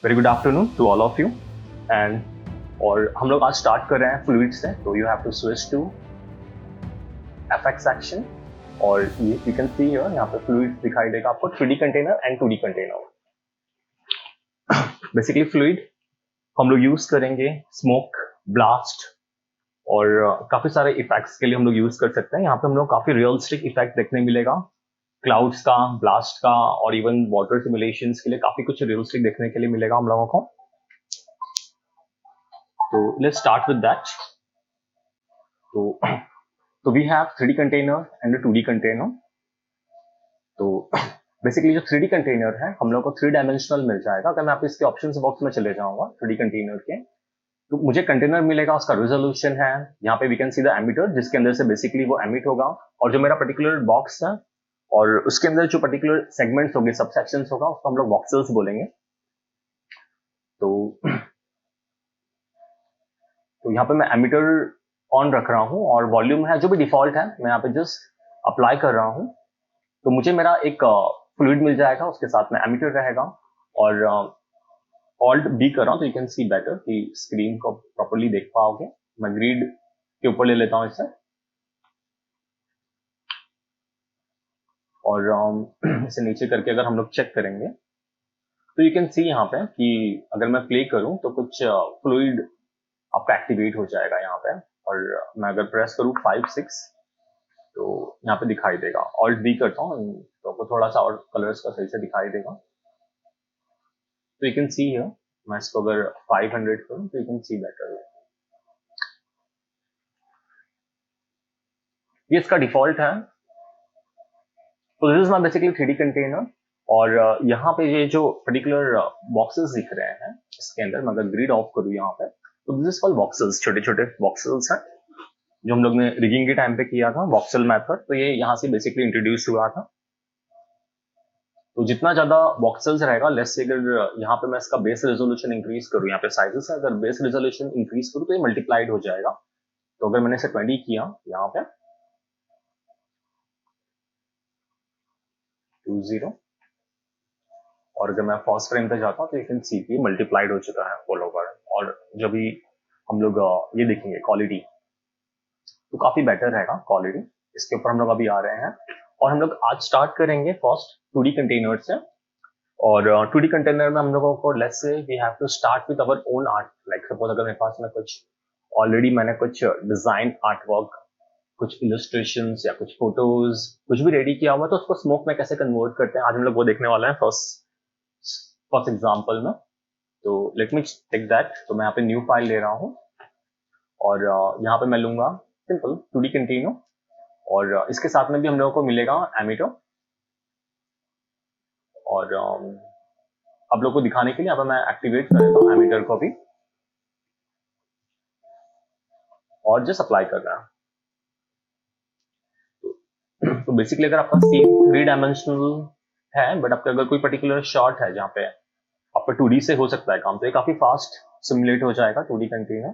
Very good afternoon to all of you and और हम लोग आज स्टार्ट कर रहे हैं फ्लूइड से, तो you have to switch to FX action और यू कैन सी हियर यहाँ पे फ्लूइड दिखाई देगा आपको 3D container and 2D container. Basically fluid हम लोग यूज करेंगे स्मोक, ब्लास्ट और काफी सारे इफेक्ट्स के लिए हम लोग यूज कर सकते हैं। यहाँ पे हम लोग काफी रियलिस्टिक इफेक्ट देखने मिलेगा, क्लाउड्स का, ब्लास्ट का और इवन वाटर सिमुलेशंस के लिए काफी कुछ रियलिस्टिक देखने के लिए मिलेगा हम लोगों को। तो लेट्स स्टार्ट विद दैट। तो we have 3D container and 2D container. तो बेसिकली जो 3D कंटेनर है हम लोग को 3 डायमेंशनल मिल जाएगा। अगर मैं आप इसके ऑप्शंस बॉक्स में चले जाऊंगा 3D कंटेनर के, तो मुझे कंटेनर मिलेगा, उसका रेजोल्यूशन है। यहाँ पे we can see the emitter जिसके अंदर से बेसिकली वो एमिट होगा, और जो मेरा पर्टिकुलर बॉक्स है और उसके अंदर जो पर्टिकुलर सेगमेंट्स होंगे, सब सेक्शंस होगा, उसको हम लोग वॉक्सेल्स बोलेंगे। तो यहाँ पे मैं एमिटर ऑन रख रहा हूँ और वॉल्यूम है जो भी डिफॉल्ट है मैं यहाँ पे जस्ट अप्लाई कर रहा हूँ। तो मुझे मेरा एक फ्लूइड मिल जाएगा, उसके साथ में एमिटर रहेगा और ऑल्ट बी कर रहा हूँ तो यू कैन सी बेटर कि स्क्रीन को प्रॉपर्ली देख पाओगे। मैं ग्रिड के ऊपर ले लेता हूँ इसे और इसे नीचे करके अगर हम लोग चेक करेंगे तो यू कैन सी यहाँ पे कि अगर मैं प्ले करूँ तो कुछ फ्लूइड आपका एक्टिवेट हो जाएगा यहाँ पे, और मैं अगर प्रेस करूँ 5-6 तो यहाँ पे दिखाई देगा। ऑल्ट बी करता हूँ तो आपको थोड़ा सा और कलर्स का सही से दिखाई देगा। तो यू कैन सी हियर, मैं इसको अगर 500 करूँ तो यू कैन सी बेटर। ये इसका डिफॉल्ट है। तो this is my basically 3D container और यहाँ पे ये जो पर्टिकुलर बॉक्सेस दिख रहे हैं इसके अंदर, मैं अगर ग्रिड ऑफ करूँ यहाँ पे तो दिस इज कॉल्ड बॉक्सेस, छोटे छोटे बॉक्सेस हैं जो हम लोग ने रिगिंग के टाइम पे किया था, बॉक्सेल मेथड। तो ये यहाँ से बेसिकली इंट्रोड्यूस हुआ था। तो जितना ज्यादा बॉक्सेल्स रहेगा, लेट्स से अगर यहाँ पे मैं इसका बेस रेजोल्यूशन इंक्रीज करूँ, यहाँ पे साइजेस है, अगर बेस रेजोल्यूशन इंक्रीज करूँ तो ये मल्टीप्लाइड हो जाएगा। तो अगर मैंने इसे 20 किया यहाँ पे 20, और अगर मैं फर्स्ट फ्रेम पे जाता हूँ तो यू कैन सी कि मल्टीप्लाइड हो चुका है फॉलो ओवर। और जब भी हम लोग ये देखेंगे क्वालिटी तो काफी बेटर रहेगा क्वालिटी। इसके ऊपर हम लोग अभी आ रहे हैं और हम लोग आज स्टार्ट करेंगे फर्स्ट 2D कंटेनर से। और 2D कंटेनर में हम लोगों को let's say we have to start with our own art. Like suppose अगर मेरे पास में कुछ ऑलरेडी मैंने कुछ डिजाइन आर्ट वर्क, कुछ इलस्ट्रेशंस या कुछ फोटोज कुछ भी रेडी किया हुआ है, तो उसको स्मोक में कैसे कन्वर्ट करते हैं आज हम लोग वो देखने वाले हैं फर्स्ट एग्जांपल में। तो लेट मी टेक दैट। तो मैं यहाँ पे न्यू फाइल ले रहा हूँ और यहाँ पे मैं लूंगा सिंपल 2D कंटेनर और इसके साथ में भी हम लोगों को मिलेगा एमिटर। और आप लोग को दिखाने के लिए यहाँ पे मैं एक्टिवेट कर देता हूँ एमिटर को भी और जस्ट अप्लाई कर रहा है। तो बेसिकली अगर आपका सीन 3 डायमेंशनल है बट आपका अगर कोई पर्टिकुलर शॉट है जहाँ पे आपका 2D से हो सकता है काम, तो ये काफी फास्ट सिमुलेट हो जाएगा 2D कंटेनर।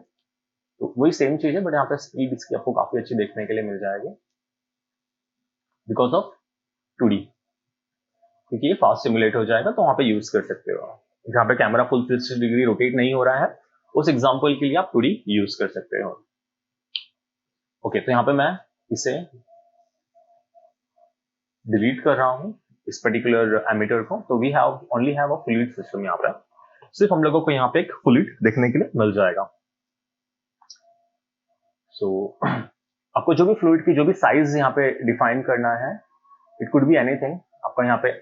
तो वही सेम चीज है बट यहाँ पे स्पीड इसकी आपको काफी अच्छी देखने के लिए मिल जाएगी बिकॉज ऑफ 2D, क्योंकि ये फास्ट सिमुलेट हो जाएगा। तो वहां पे यूज कर सकते हो जहाँ पे कैमरा फुल 360 डिग्री रोटेट नहीं हो रहा है, उस एग्जाम्पल के लिए आप 2D यूज कर सकते हो। ओके, तो यहाँ पे मैं इसे डिलीट कर रहा हूँ इस पर्टिकुलर एमिटर को। तो we have only have a fluid system. यहाँ पे सिर्फ हम लोगों को यहाँ पे एक फ्लूइड देखने के लिए मिल जाएगा। सो आपको जो भी फ्लूइड की जो भी साइज यहाँ पे डिफाइन करना है, इट कुड बी एनीथिंग। आपका यहाँ पे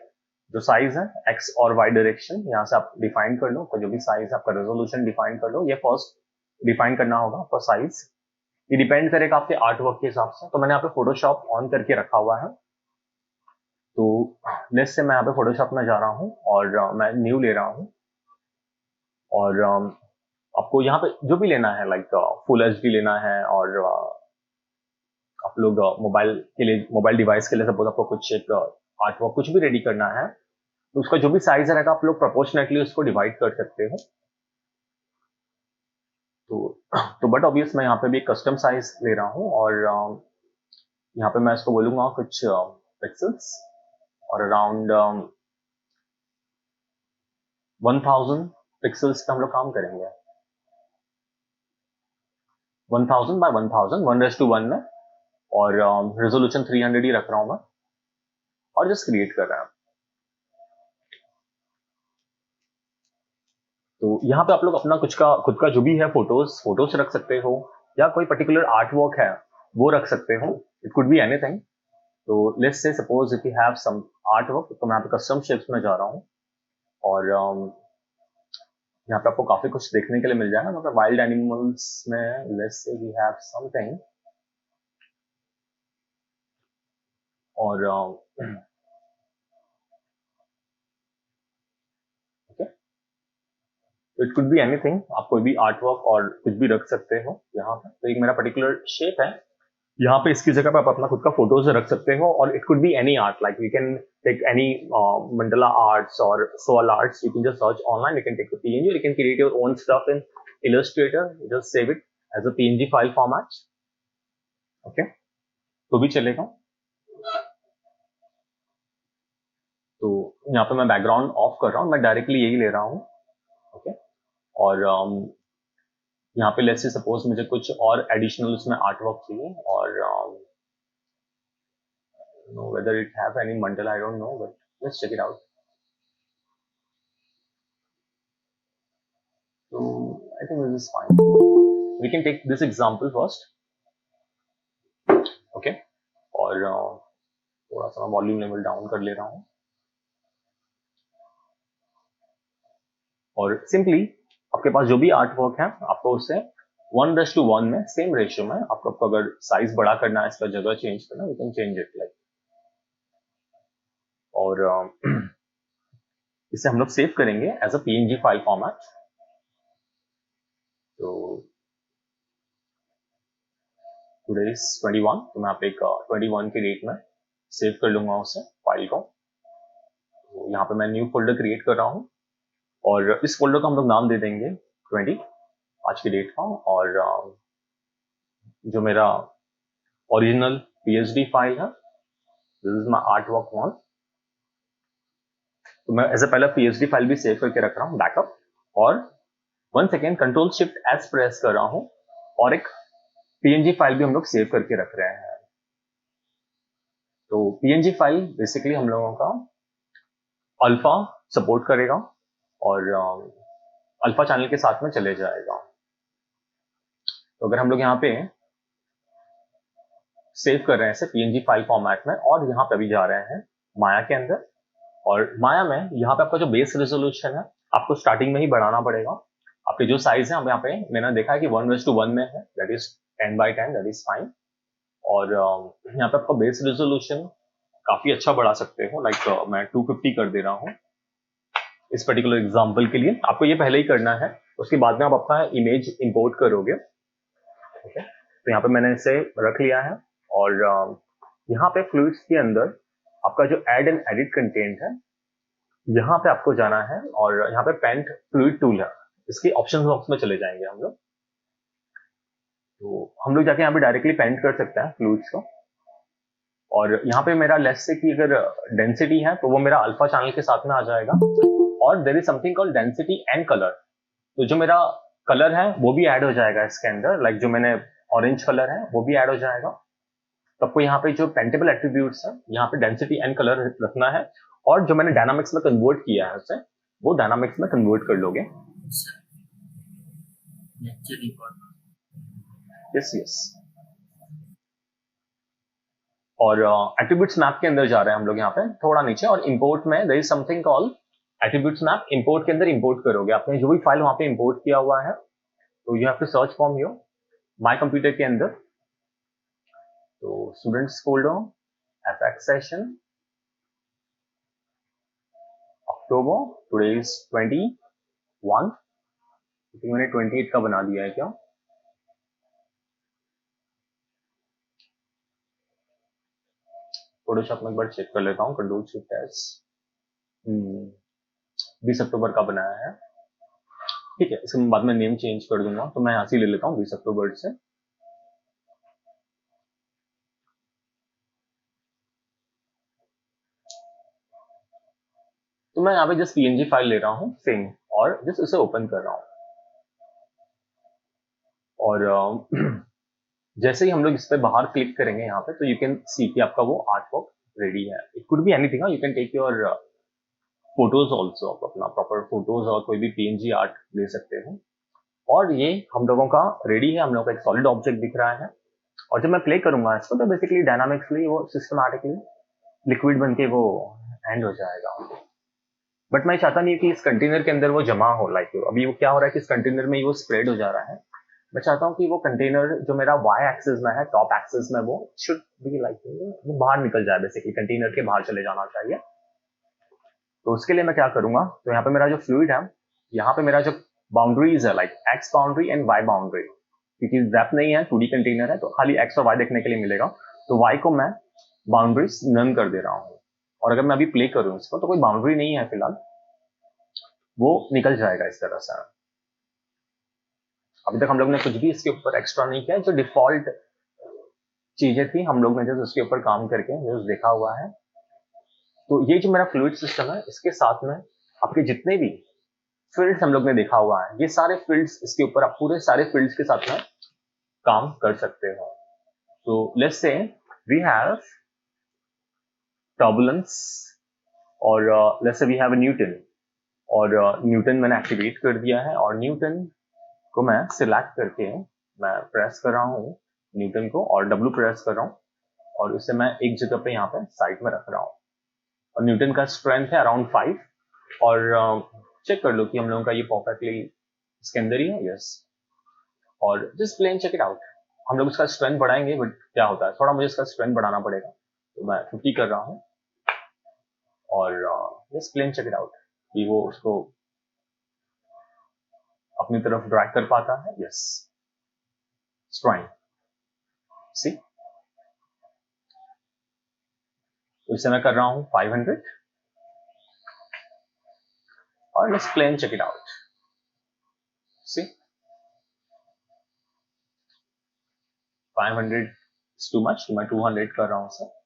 जो साइज है एक्स और वाई डायरेक्शन, यहाँ से आप डिफाइन कर लो। जो भी साइज है आपका रेजोल्यूशन डिफाइन कर लो। ये फर्स्ट डिफाइन करना होगा आपका साइज। ये डिपेंड करेगा आपके आर्ट वर्क के हिसाब से। तो मैंने यहाँ पे फोटोशॉप ऑन करके रखा हुआ है। तो लेट्स से मैं यहाँ पे फोटोशॉप में जा रहा हूँ और मैं न्यू ले रहा हूँ और आपको यहाँ पे जो भी लेना है, लाइक फुल एचडी लेना है और आप लोग मोबाइल के लिए, मोबाइल डिवाइस के लिए सपोज आपको कुछ एक आर्ट वर्क कुछ भी रेडी करना है, तो उसका जो भी साइज रहेगा आप लोग प्रोपोर्शनेटली उसको डिवाइड कर सकते हो। तो बट ऑब्वियस मैं यहाँ पे भी कस्टम साइज ले रहा हूँ और यहाँ पे मैं इसको बोलूंगा कुछ पिक्सल्स और अराउंड 1000 पिक्सल्स पे हम लोग काम करेंगे 1000 बाय 1000 1:1 में, और रेजोल्यूशन 300 ही रख रहा हूं मैं, और जस्ट क्रिएट कर रहा हूं। तो यहाँ पे आप लोग अपना कुछ का खुद का जो भी है फोटोज रख सकते हो, या कोई पर्टिकुलर आर्ट वर्क है वो रख सकते हो। It could be anything. तो let's say suppose if you have some art work, तो मैं यहाँ पे कस्टम शेप्स में जा रहा हूँ, और यहाँ पे आपको काफी कुछ देखने के लिए मिल जाएगा। मतलब वाइल्ड एनिमल्स में let's say we have something, और इट कुड बी एनीथिंग। आप कोई भी आर्ट वर्क और कुछ भी रख सकते हो यहाँ पे। तो एक मेरा पर्टिकुलर शेप है, यहाँ पे इसकी जगह पे आप अपना खुद का फोटोज रख सकते हो, और it could be any art, like you can take any mandala arts और soul arts. You can just search online, you can take the PNG, you can create your own stuff in Illustrator, just save it as a PNG file format. Okay, तो भी चलेगा। तो यहाँ पे मैं background of कर रहा हूँ, मैं डायरेक्टली यही ले रहा हूँ। ओके, और यहाँ पे लेट्स से सपोज मुझे कुछ और एडिशनल उसमें आर्ट वर्क चाहिए, और know whether it have any mandala, I don't know, but let's check it out. So I think this is fine. We can take this example first. Okay, और थोड़ा सा मैं वॉल्यूम लेवल डाउन कर ले रहा हूँ, और सिंपली आपके पास जो भी आर्ट वर्क है आपको उसे 1:1 में सेम रेशियो में आपको अगर साइज बड़ा करना है, इसका जगह चेंज करना, you can change it like. और इसे हम लोग सेव करेंगे as a PNG file format. तो टुडे इज 21, तो मैं आप एक 21 के डेट में सेव कर लूंगा उसे फाइल को। तो यहाँ पे मैं न्यू फोल्डर क्रिएट कर रहा हूँ, और इस फोल्डर को हम लोग नाम दे देंगे 20 आज की डेट का। और जो मेरा ओरिजिनल पीएचडी फाइल है, this is my art work one, तो मैं एज ए पहला पीएचडी फाइल भी सेव करके रख रहा हूँ बैकअप, और one second control shift S press कर रहा हूँ, और एक पीएनजी फाइल भी हम लोग सेव करके रख रहे हैं। तो पीएनजी फाइल बेसिकली हम लोगों का अल्फा सपोर्ट करेगा, और अल्फा चैनल के साथ में चले जाएगा। तो अगर हम लोग यहाँ पे सेव कर रहे हैं इसे पीएनजी फाइल फॉर्मेट में, और यहाँ पे भी जा रहे हैं माया के अंदर, और माया में यहाँ पे आपका जो बेस रेजोल्यूशन है आपको स्टार्टिंग में ही बढ़ाना पड़ेगा। आपके जो साइज है यहाँ पे मैंने देखा है कि 1:1 में है, that is 10:10, that is fine. और यहाँ पे आपका बेस रेजोल्यूशन काफी अच्छा बढ़ा सकते हो, लाइक मैं 250 कर दे रहा हूँ इस पर्टिकुलर एग्जाम्पल के लिए। आपको ये पहले ही करना है, उसके बाद में आप अपना इमेज इंपोर्ट करोगे। ओके, तो यहाँ पे मैंने इसे रख लिया है, और यहाँ पे फ्लूइड्स के अंदर आपका जो एड एंड एडिट कंटेंट है, यहाँ पे आपको जाना है, और यहाँ पे पेंट फ्लूइड टूल है, इसके ऑप्शन बॉक्स में चले जाएंगे हम लोग। तो हम लोग जाके यहाँ पे डायरेक्टली पेंट कर सकते हैं फ्लूइड्स को। और यहाँ पे मेरा लेस से कि अगर डेंसिटी है तो वो मेरा अल्फा चैनल के साथ में आ जाएगा, और there is something called density and colour. तो जो मेरा कलर है वो भी ऐड हो जाएगा इसके अंदर, लाइक जो मैंने ऑरेंज कलर है वो भी ऐड हो जाएगा। तो आपको यहाँ पे जो पेंटेबल एट्रीब्यूट्स है, यहाँ पे डेंसिटी एंड कलर रखना है, और जो मैंने डायनामिक्स में कन्वर्ट किया है उसे वो डायनामिक्स में कन्वर्ट कर लोगे। Yes yes. और एट्रीब्यूट्स मैप के अंदर जा रहे हैं हम लोग यहाँ पे थोड़ा नीचे, और इंपोर्ट में there is something called attributes map. Import के अंदर इंपोर्ट करोगे आपने जो भी फाइल वहां पे इंपोर्ट किया हुआ है, तो you have to search from here my computer के अंदर। तो students folder, FX session, October, today is 21, मैंने 28 का बना दिया है क्या? फोटोशॉप में एक बार चेक कर लेता हूँ, कंट्रोल शिफ्ट एस। 20 अक्टूबर का बनाया है, ठीक है। इसके बाद में नेम चेंज कर दूंगा, तो मैं यहाँ से ले लेता हूँ 20 अक्टूबर से। तो मैं यहाँ पे जस्ट पीएनजी फाइल ले रहा हूँ सेम, और जस्ट उसे ओपन कर रहा हूँ। और जैसे ही हम लोग इस पे बाहर क्लिक करेंगे यहाँ पे, तो यू कैन सी कि आपका वो आर्ट वर्क रेडी है। It could be anything, you can take your photos also, आप अपना प्रॉपर फोटोज और कोई भी पीएनजी आर्ट ले सकते हो। और ये हम लोगों का रेडी है, हम लोगों का एक सॉलिड ऑब्जेक्ट दिख रहा है। और जब मैं प्ले करूंगा इसको, तो बेसिकली डायनामिक्सली वो सिस्टमैटिकली लिक्विड बन के वो एंड हो जाएगा। बट मैं चाहता नहीं कि इस कंटेनर के अंदर वो जमा हो, लाइक अभी वो क्या हो रहा है कि इस कंटेनर में ही वो स्प्रेड हो जा रहा है। मैं चाहता हूँ कि वो कंटेनर जो मेरा वाई एक्सिस में है, टॉप एक्सिस में, वो शुड बी लाइक वो बाहर निकल जाए, बेसिकली कंटेनर के बाहर चले जाना चाहिए। तो उसके लिए मैं क्या करूंगा, तो यहाँ पे मेरा जो फ्लूइड है, यहाँ पे मेरा जो बाउंड्रीज है, like X boundary and Y boundary, क्योंकि रैप नहीं है, 2D कंटेनर है, तो खाली एक्स और वाई देखने के लिए मिलेगा। तो वाई को मैं बाउंड्रीज नन कर दे रहा हूँ। और अगर मैं अभी प्ले करूँ इसको, तो कोई बाउंड्री नहीं है फिलहाल, वो निकल जाएगा इस तरह से। अभी तक हम लोग ने कुछ भी इसके ऊपर एक्स्ट्रा नहीं किया, जो डिफॉल्ट चीजें थी हम लोग ने जो उसके ऊपर काम करके जो देखा हुआ है। तो ये जो मेरा फ्लूइड सिस्टम है, इसके साथ में आपके जितने भी फील्ड्स हम लोग ने देखा हुआ है, ये सारे फील्ड्स इसके ऊपर आप पूरे सारे फील्ड्स के साथ में काम कर सकते हो। तो let's say we have turbulence, और let's say we have Newton, और न्यूटन मैंने एक्टिवेट कर दिया है, और न्यूटन को मैं सिलेक्ट करके मैं प्रेस कर रहा हूँ न्यूटन को, और डब्ल्यू प्रेस कर रहा हूँ, और उसे मैं एक जगह पे यहाँ पे साइड में रख रहा हूँ। और न्यूटन का स्ट्रेंथ है अराउंड 5, और चेक कर लो कि हम लोगों का ये परफेक्टली इसके अंदर ही है, यस। और just plain check it out. हम लोग इसका स्ट्रेंथ बढ़ाएंगे, बट क्या होता है, थोड़ा मुझे इसका स्ट्रेंथ बढ़ाना पड़ेगा, तो मैं 50 कर रहा हूँ। और just plain check it out कि वो उसको अपनी तरफ ड्रैग कर पाता है, यस, स्ट्राइंग, सी। तो इसे मैं कर रहा हूँ 500, और let's plain check it out, see. 500 is too much, तो मैं 200 कर रहा हूँ सर।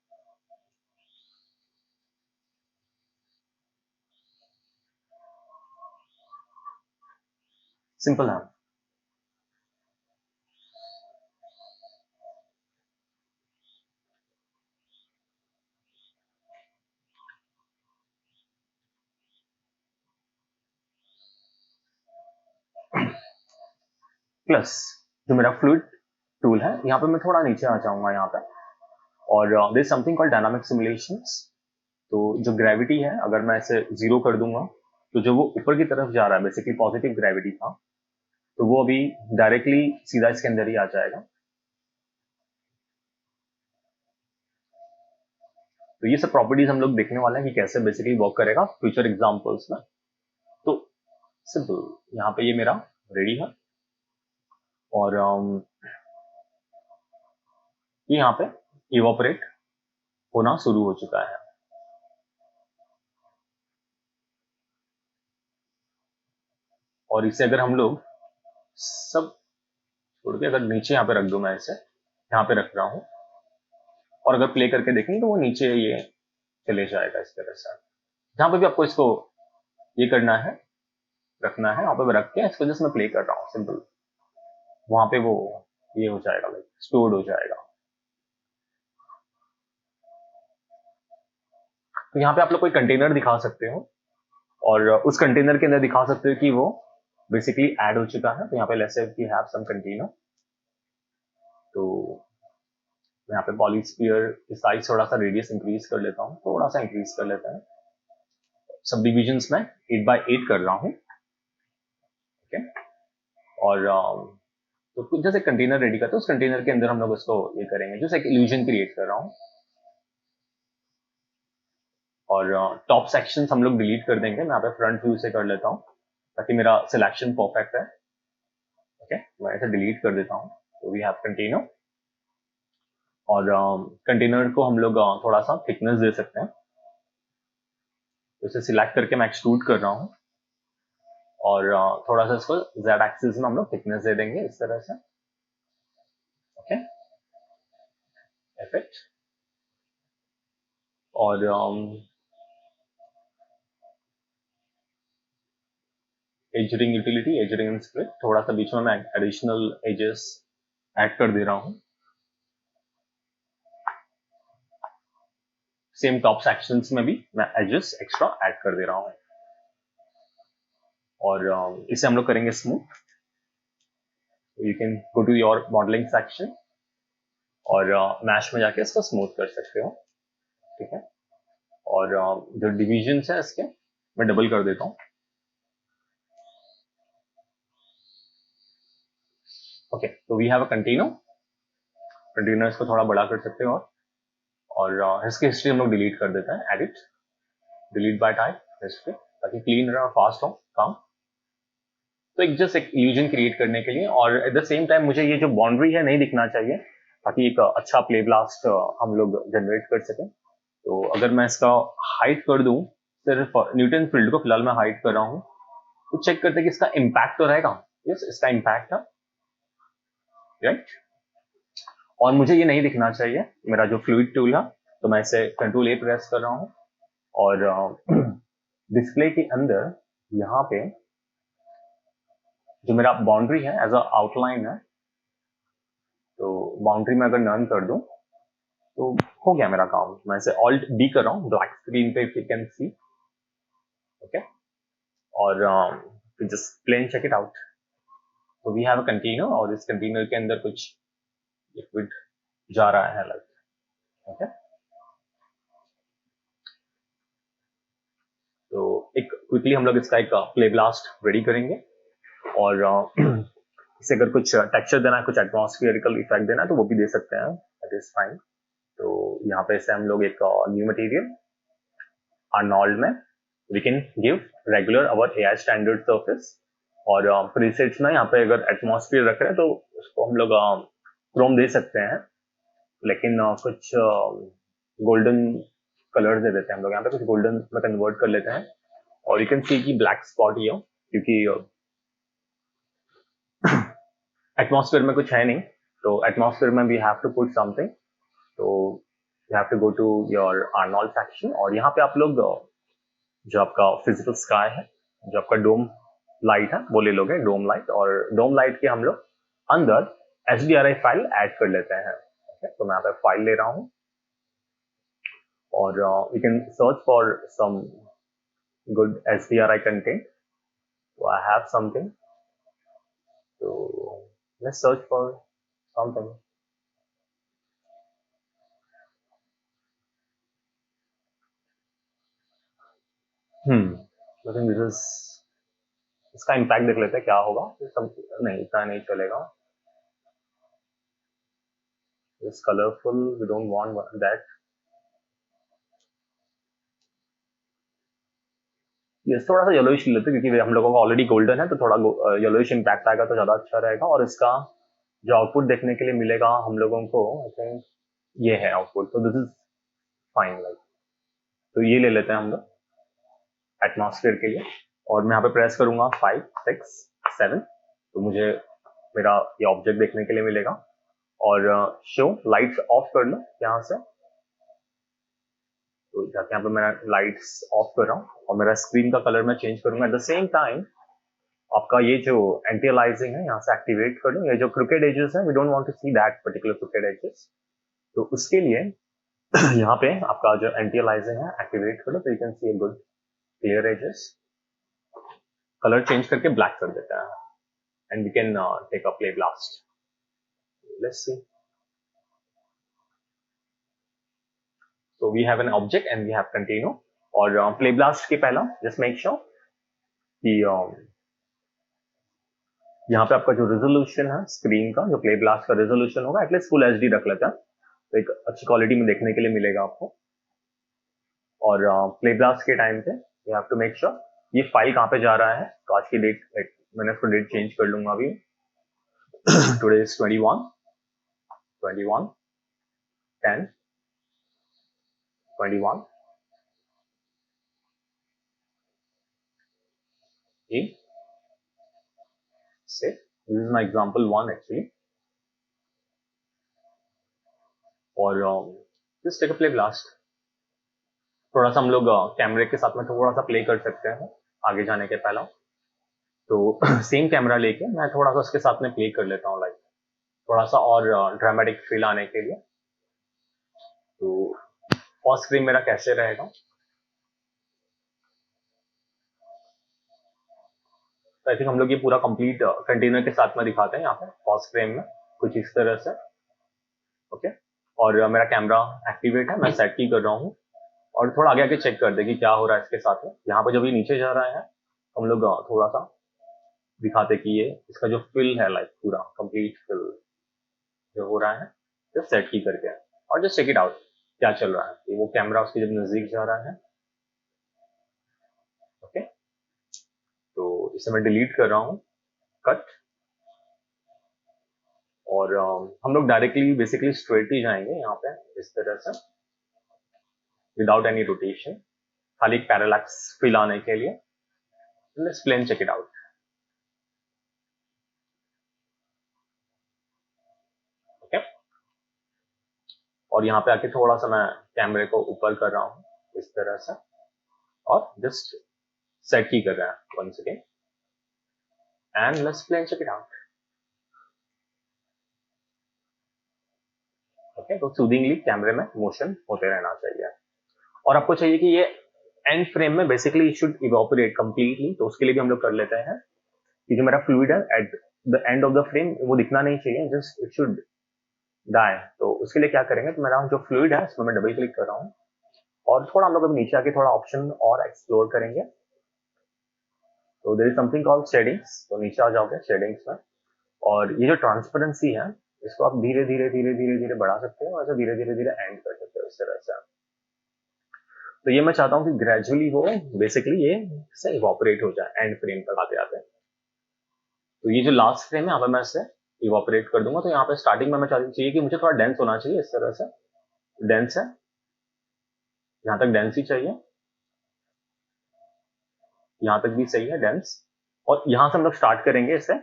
सिंपल है। प्लस जो मेरा फ्लूइड टूल है, यहाँ पे मैं थोड़ा नीचे आ जाऊंगा यहाँ पे, और there is something called dynamic simulations. तो जो ग्रेविटी है, अगर मैं इसे 0 कर दूंगा, तो जो वो ऊपर की तरफ जा रहा है, बेसिकली पॉजिटिव ग्रेविटी था, तो वो अभी डायरेक्टली सीधा इसके अंदर ही आ जाएगा। तो ये सब प्रॉपर्टीज हम लोग देखने वाले हैं कि कैसे बेसिकली वर्क करेगा फ्यूचर एग्जांपल्स में। तो सिंपल, यहाँ पे ये मेरा रेडी है, और ये यहाँ पे इवापोरेट होना शुरू हो चुका है। और इसे अगर हम लोग सब छोड़ के अगर नीचे यहाँ पे रख दूं, मैं इसे यहाँ पे रख रहा हूँ, और अगर प्ले करके देखेंगे तो वो नीचे ये चले जाएगा इस तरह से। जहां पे भी आपको इसको ये करना है, रखना है, वहां पे रख के इसको जस्ट मैं प्ले कर रहा हूँ, सिंपल, वहां पे वो ये हो जाएगा, लाइक स्टोर्ड हो जाएगा। तो यहाँ पे आप लोग कोई कंटेनर दिखा सकते हो, और उस कंटेनर के अंदर दिखा सकते हो कि वो बेसिकली ऐड हो चुका है। तो यहाँ पे let's say we have some container, तो यहाँ पे पॉलीस्फीयर की साइज थोड़ा सा रेडियस इंक्रीज कर लेता हूँ, थोड़ा सा इंक्रीज कर लेता है। सब डिविजन्स में 8x8 कर रहा हूँ, ओके। और तो कुछ जैसे कंटेनर रेडी करते हैं, उस कंटेनर के अंदर हम लोग इसको ये करेंगे, जैसे एक इल्यूजन क्रिएट कर रहा हूँ। और टॉप सेक्शंस हम लोग डिलीट कर देंगे, मैं यहाँ पे फ्रंट व्यू से कर लेता हूँ ताकि मेरा सिलेक्शन परफेक्ट है, ओके। मैं इसे डिलीट कर देता हूँ। तो वी हैव कंटेनर, और कंटेनर को हम लोग थोड़ा सा थिकनेस दे सकते हैं, तो इसे सिलेक्ट करके मैं एक्सट्रूड कर रहा हूँ, और थोड़ा सा इसको जेड एक्सिस में हम लोग थिकनेस दे देंगे इस तरह से, ओके, इफेक्ट। और एजरिंग यूटिलिटी, एजरिंग एंड स्प्लिट, थोड़ा सा बीच में मैं एडिशनल एजेस ऐड कर दे रहा हूँ। सेम टॉप सेक्शंस में भी मैं एजेस एक्स्ट्रा ऐड कर दे रहा हूँ। और इसे हम लोग करेंगे smooth. You can go to your modelling section और मैश में जाके इसको स्मूथ कर सकते हो, ठीक है। और जो डिविजन है इसके मैं डबल कर देता हूँ। ओके, तो we have a container. Container इसको थोड़ा बड़ा कर सकते हो और इसकी हिस्ट्री हम लोग डिलीट कर देते हैं। Edit, delete bye type history, ताकि क्लीन रहे और फास्ट हो काम। तो एक जस्ट एक इल्यूजन क्रिएट करने के लिए, और एट द सेम टाइम मुझे ये जो बाउंड्री है नहीं दिखना चाहिए, ताकि एक अच्छा प्ले ब्लास्ट हम लोग जनरेट कर सकें। तो अगर मैं इसका हाइट कर दूं, सिर्फ न्यूटन फील्ड को फिलहाल मैं हाइट कर रहा हूं, तो चेक करते हैं कि इसका इम्पैक्ट तो रहेगा। यस, इसका इम्पैक्ट है, राइट। और मुझे ये नहीं दिखना चाहिए मेरा जो फ्लूइड टूल है, तो मैं इसे कंट्रोल ए प्रेस कर रहा हूं और डिस्प्ले के अंदर यहाँ पे जो मेरा बाउंड्री है एज अ आउटलाइन है, तो बाउंड्री में अगर नन कर दूं तो हो गया मेरा काम। मैं इसे ऑल्ट डी कर रहा हूँ ब्लैक स्क्रीन पे, if you can see. Okay, और just plain check it out. तो वी हैव अ कंटेनर, और इस कंटेनर के अंदर कुछ लिक्विड जा रहा है, लाइक। ओके, तो एक क्विकली हम लोग इसका एक प्ले ब्लास्ट रेडी करेंगे, और इसे अगर कुछ टेक्सचर देना है, कुछ एटमॉस्फेरिकल इफेक्ट देना है, तो वो भी दे सकते हैं, दैट इज फाइन। तो यहाँ पे इसे हम लोग एक न्यू मटेरियल आर्नोल्ड में we can give regular our AI standard surface, और प्रीसेट्स में यहाँ पे अगर एटमॉस्फेयर रख रहे हैं तो उसको हम लोग क्रोम दे सकते हैं, लेकिन कुछ गोल्डन कलर दे देते हैं हम लोग। यहाँ पे कुछ गोल्डन में कन्वर्ट कर लेते हैं, और यू कैन सी की ब्लैक स्पॉट ये, क्योंकि एटमॉस्फेयर में कुछ है नहीं, तो एटमॉस्फेयर में we have to put something. तो you have to go to your Arnold section, और यहाँ पे आप लोग जो आपका फिजिकल स्काई है, जो आपका डोम लाइट है, वो ले लोगे, डोम लाइट। और डोम लाइट के हम लोग अंदर HDRI फाइल ऐड कर लेते हैं। तो मैं यहाँ पे फाइल ले रहा हूँ, और you can search for some good HDRI content. तो आई हैव समथिंग, तो let's search for something. I think this is, इसका इम्पैक्ट देख लेते हैं क्या होगा। नहीं, इतना नहीं चलेगा। It's colourful, we don't want that. ये थोड़ा सा येलोइश लेते हैं, क्योंकि हम लोगों का ऑलरेडी गोल्डन है, तो थोड़ा येलोइश इम्पैक्ट आएगा तो ज्यादा अच्छा रहेगा। और इसका जो आउटपुट देखने के लिए मिलेगा हम लोगों को, आई थिंक ये है आउटपुट, तो दिस इज फाइन, लाइक। तो ये ले लेते हैं हम लोग एटमॉस्फेयर के लिए, और मैं यहाँ पे प्रेस करूंगा 5, 6, 7, तो मुझे मेरा ये ऑब्जेक्ट देखने के लिए मिलेगा। और शो लाइट्स ऑफ कर लो यहाँ से, तो जाके यहाँ पे मैं लाइट्स ऑफ कर रहा हूँ, और मेरा स्क्रीन का कलर मैं चेंज करूंगा। एट द सेम टाइम आपका ये जो एंटी अलाइजिंग है यहाँ से एक्टिवेट कर लो। ये जो क्रिकेट एजेस है, we don't want to see that particular cricket edges, तो उसके लिए यहाँ पे आपका जो एंटी अलाइजिंग है एक्टिवेट कर लो, तो you can see a good clear edges. Colour change करके ब्लैक कर देता है, and we can take a playblast. Let's see. So we have an object and we have container, और प्ले ब्लास्ट के पहला जस्ट मेक श्योर कि यहाँ पे आपका जो रेजोल्यूशन है स्क्रीन का, जो प्ले ब्लास्ट का रेजोल्यूशन होगा, एटलीस्ट फुल HD रख लेते हैं, तो एक अच्छी क्वालिटी में देखने के लिए मिलेगा आपको। और प्ले ब्लास्ट के टाइम पे you have to make sure ये फाइल कहाँ पे जा रहा है। तो आज की डेट, मैंने इसको डेट चेंज कर लूंगा अभी। Today is 21, 21, 10, 21, 8, 6. This is my example 1 actually. और just take a playblast. थोड़ा सा हम लोग कैमरे के साथ में थोड़ा सा प्ले कर सकते हैं आगे जाने के पहला। तो सेम कैमरा लेके मैं थोड़ा सा उसके साथ में प्ले कर लेता हूँ, लाइक थोड़ा सा और ड्रामेटिक फील आने के लिए। तो फर्स्ट फ्रेम मेरा कैसे रहेगा, तो आई थिंक हम लोग ये पूरा कंप्लीट कंटेनर के साथ में दिखाते हैं यहाँ पे फर्स्ट फ्रेम में कुछ इस तरह से। ओके, और मेरा कैमरा एक्टिवेट है, मैं सेट की कर रहा हूँ, और थोड़ा आगे आगे चेक कर दे कि क्या हो रहा है इसके साथ में। यहाँ पे जब ये नीचे जा रहा है हम लोग थोड़ा सा दिखाते कि ये इसका जो फिल है, लाइक पूरा कंप्लीट फिल जो हो रहा है, जस्ट सेट की करके, और जस्ट चेक इट आउट क्या चल रहा है। ये वो कैमरा उसके जब नजदीक जा रहा है। ओके, तो इसे मैं डिलीट कर रहा हूँ, कट, और हम लोग डायरेक्टली बेसिकली स्ट्रेट ही जाएंगे यहाँ पे इस तरह से, विदाउट एनी रोटेशन, खाली एक पैरेलैक्स फील आने के लिए। Let's plain check it out. Okay, और यहाँ पे आके थोड़ा सा मैं कैमरे को ऊपर कर रहा हूँ इस तरह से, और जस्ट सेट की कर रहा है once again, and let's plain check it out. Okay, तो सूदिंगली कैमरे में मोशन होते रहना चाहिए, और आपको चाहिए कि ये एंड फ्रेम में basically it should evaporate completely. तो उसके लिए भी हम लोग कर लेते हैं कि जो मेरा फ्लूइड है at the end of the frame वो दिखना नहीं चाहिए, जस्ट इट शुड डाई। तो उसके लिए क्या करेंगे, तो मेरा जो फ्लूइड है इसमें मैं डबल क्लिक कर रहा हूँ, और थोड़ा हम लोग अभी नीचे आके थोड़ा ऑप्शन और एक्सप्लोर करेंगे। तो there is something called shadings, तो नीचे आ जाओगे शेडिंग्स में, और ये जो ट्रांसपेरेंसी है इसको आप धीरे धीरे धीरे धीरे धीरे बढ़ा सकते हो, ऐसे धीरे धीरे धीरे एंड कर सकते हो इस तरह से। तो ये मैं चाहता हूँ कि ग्रेजुअली वो बेसिकली ये से इवोपरेट हो जाए एंड फ्रेम तक आते आते। तो ये जो लास्ट फ्रेम है यहाँ पे मैं इसे इवोपरेट कर दूंगा। तो यहाँ पे स्टार्टिंग में मैं चाहिए कि मुझे थोड़ा डेंस होना चाहिए इस तरह से, डेंस है, यहाँ तक डेंस ही चाहिए, यहाँ तक भी सही है डेंस, और यहाँ से हम लोग स्टार्ट करेंगे इसे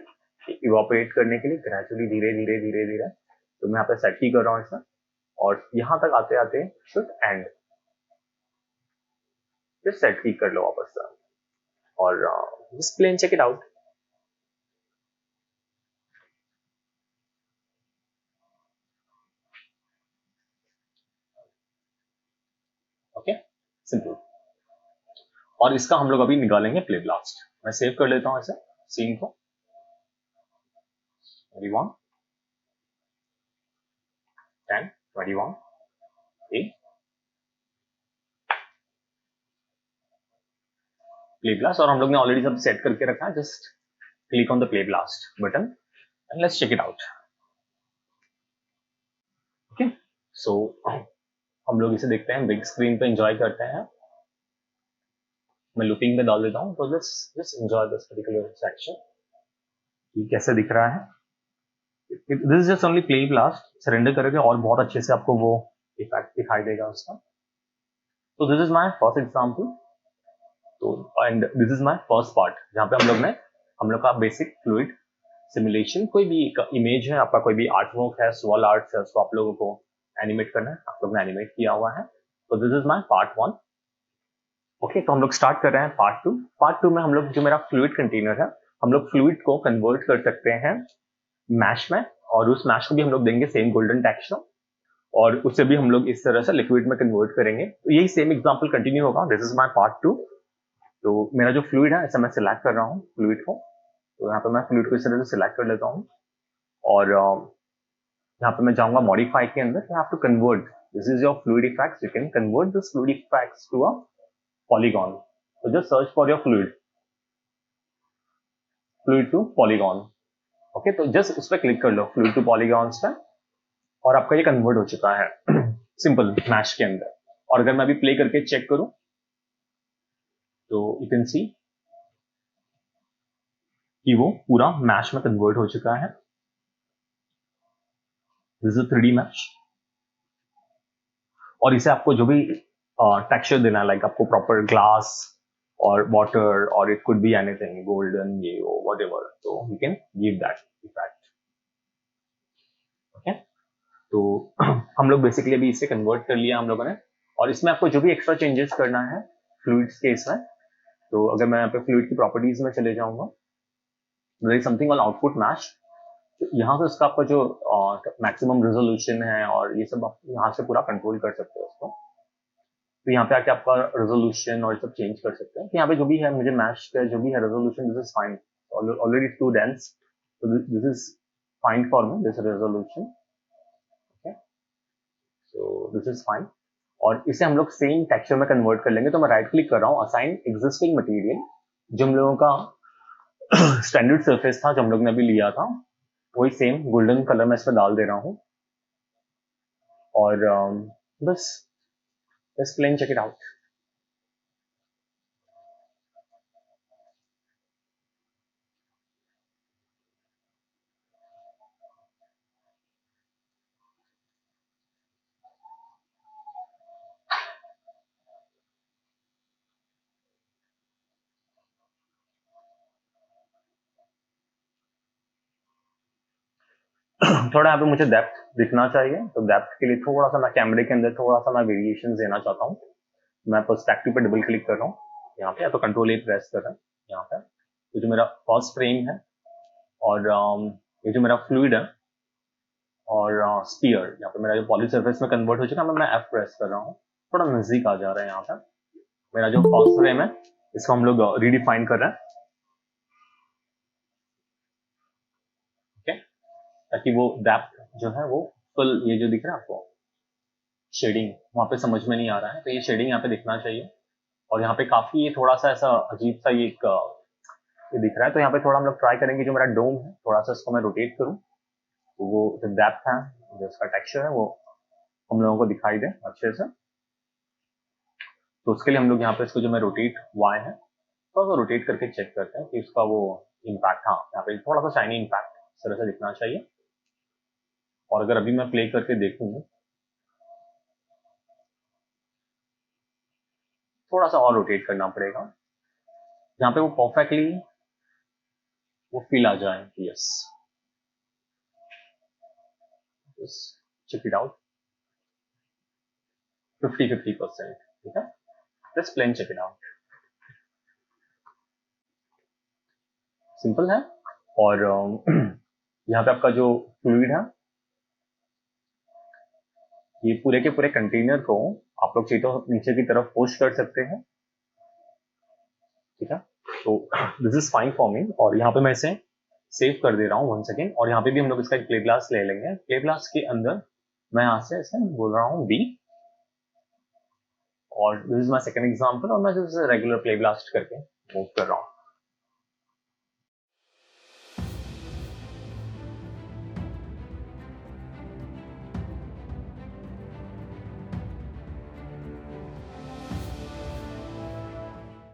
इवोपरेट करने के लिए ग्रेजुअली धीरे धीरे धीरे धीरे। तो मैं यहाँ पे सेट ही कर रहा हूँ इसे, और यहाँ तक आते आते शुड एंड, फिर सेट ही कर लो वापस से, और just plain check it out. Okay, simple. और इसका हम लोग अभी निकालेंगे प्ले ब्लास्ट। मैं सेव कर लेता हूँ ऐसे सीन को, 21 10 21 ए प्ले ब्लास्ट, और हम लोग ने ऑलरेडी सब सेट करके रखा है। Just click on the playblast button and let's check it out. Okay, so हम लोग इसे देखते हैं, बिग स्क्रीन पे एंजॉय करते हैं। मैं लूपिंग में डाल देता हूँ, तो let's just enjoy this particular section. ये कैसे दिख रहा है, this is just only play blast. Surrender करोगे और बहुत अच्छे से आपको वो इफेक्ट दिखाई देगा उसका। तो this is my first example, तो and this is my first part जहाँ पे हम लोग का बेसिक फ्लूइड सिमुलेशन, कोई भी इमेज है आपका, कोई भी आर्ट वर्क है, स्वॉल आर्ट है, उसको आप लोगों को एनिमेट करना है, आप लोग ने एनिमेट किया हुआ है। तो this is my part 1। Okay, तो हम लोग स्टार्ट कर रहे हैं पार्ट 2। पार्ट 2 में हम लोग जो मेरा फ्लूइड कंटेनर है, हम लोग फ्लूइड को कन्वर्ट कर सकते हैं मैश में, और उस मैश को भी हम लोग देंगे सेम गोल्डन टेक्सचर, और उसे भी हम लोग इस तरह से लिक्विड में कन्वर्ट करेंगे। तो यही सेम एग्जांपल कंटिन्यू होगा। This is my part 2। तो मेरा जो फ्लूइड है ऐसा मैं सिलेक्ट कर रहा हूँ फ्लूइड को, तो यहाँ पे मैं फ्लूइड को इस तरह से सिलेक्ट कर लेता हूँ, और यहाँ पे मैं जाऊंगा मॉडिफाई के अंदर, you have to convert, this is your fluid effects, you can convert this fluid effects to a polygon. तो just search for your fluid to polygon. Okay, तो जस्ट उस पर क्लिक कर लो फ्लूइड टू पॉलीगॉन्स पे, और आपका ये कन्वर्ट हो चुका है सिंपल मैश के अंदर। और अगर मैं अभी प्ले करके चेक करूं, तो यू कैन सी कि वो पूरा मैश में कन्वर्ट हो चुका है। दिस इज 3D मैश, और इसे आपको जो भी टेक्सचर देना है, लाइक आपको प्रॉपर ग्लास और वाटर, और it could be anything, golden, ये व्हाटएवर, तो you can give that effect. Okay, तो हम लोग बेसिकली अभी इसे कन्वर्ट कर लिया हम लोगों ने, और इसमें आपको जो भी एक्स्ट्रा चेंजेस करना है फ्लूइड्स के इसमें, तो अगर मैं यहाँ पे फ्लूइड की प्रॉपर्टीज में चले जाऊंगा, there is something on output match. यहाँ से उसका आपका जो मैक्सिमम रेजोल्यूशन है और ये सब आप यहाँ से पूरा कंट्रोल कर सकते हो उसको। तो यहाँ पे आके आपका रेजोल्यूशन और ये सब चेंज कर सकते हैं। तो यहाँ पे जो भी है मुझे मैच का जो भी है resolution this is fine, already too dense, so this is fine for me, this resolution, okay, so this is fine। और इसे हम लोग सेम टेक्सचर में कन्वर्ट कर लेंगे। तो मैं राइट क्लिक कर रहा हूँ, असाइन एग्जिस्टिंग मटेरियल, जो हम लोगों का स्टैंडर्ड सरफेस था जो हम लोग ने अभी लिया था, वही सेम गोल्डन कलर में इसमें डाल दे रहा हूँ। और बस प्लेन चेक इट आउट। थोड़ा यहाँ पे मुझे डेप्थ दिखना चाहिए, तो डेप्थ के लिए थोड़ा सा मैं कैमरे के अंदर थोड़ा सा मैं वेरिएशन देना चाहता हूँ। मैं पर्सपेक्टिव पे डबल क्लिक कर रहा हूँ यहाँ पे, या तो कंट्रोल ए प्रेस कर रहा है यहाँ पे। ये जो मेरा फर्स्ट फ्रेम है और ये जो मेरा फ्लूइड है और स्पीयर, यहाँ पे मेरा जो पॉली सरफेस में कन्वर्ट हो चुका है, मैं एफ प्रेस कर रहा हूँ। थोड़ा नजदीक आ जा रहा है यहाँ पे। मेरा जो फर्स्ट फ्रेम है इसको हम लोग रीडिफाइन कर रहे हैं, ओके, ताकि वो डेप्थ जो है वो फुल, ये जो दिख रहा है आपको शेडिंग वहां पे समझ में नहीं आ रहा है, तो ये शेडिंग यहाँ पे दिखना चाहिए। और यहाँ पे काफी ये थोड़ा सा ऐसा अजीब सा ये एक ये दिख रहा है। तो यहाँ पे थोड़ा हम लोग ट्राई करेंगे, जो मेरा डोम है थोड़ा सा इसको मैं रोटेट करूँ, तो वो जो डेप्थ है, जो इसका टेक्सचर है, वो हम लोगों को दिखाई दे अच्छे से। तो उसके लिए हम लोग यहाँ पे इसको जो मैं रोटेट वाई है थोड़ा सा रोटेट करके चेक करते हैं कि इसका वो इम्पैक्ट, हाँ यहाँ पे थोड़ा सा शाइनी इम्पैक्ट इस तरह से दिखना चाहिए। और अगर अभी मैं प्ले करके देखूँ, थोड़ा सा और रोटेट करना पड़ेगा जहाँ पे वो परफेक्टली वो फील आ जाए। यस, चेक इट आउट, 50-50%, ठीक है। Just plain check it out, simple है। और यहाँ पे आपका जो फ्लूइड है, ये पूरे के पूरे कंटेनर को आप लोग चाहिए तो नीचे की तरफ पुश कर सकते हैं, ठीक है। तो this is fine for me. और यहाँ पे मैं इसे सेव कर दे रहा हूँ 1 सेकेंड। और यहाँ पे भी हम लोग इसका एक प्ले ग्लास ले लेंगे। प्ले ग्लास के अंदर मैं यहाँ से इसे बोल रहा हूँ बी, और this is my second example, और मैं रेगुलर प्ले ब्लास्ट करके मूव कर रहा हूँ।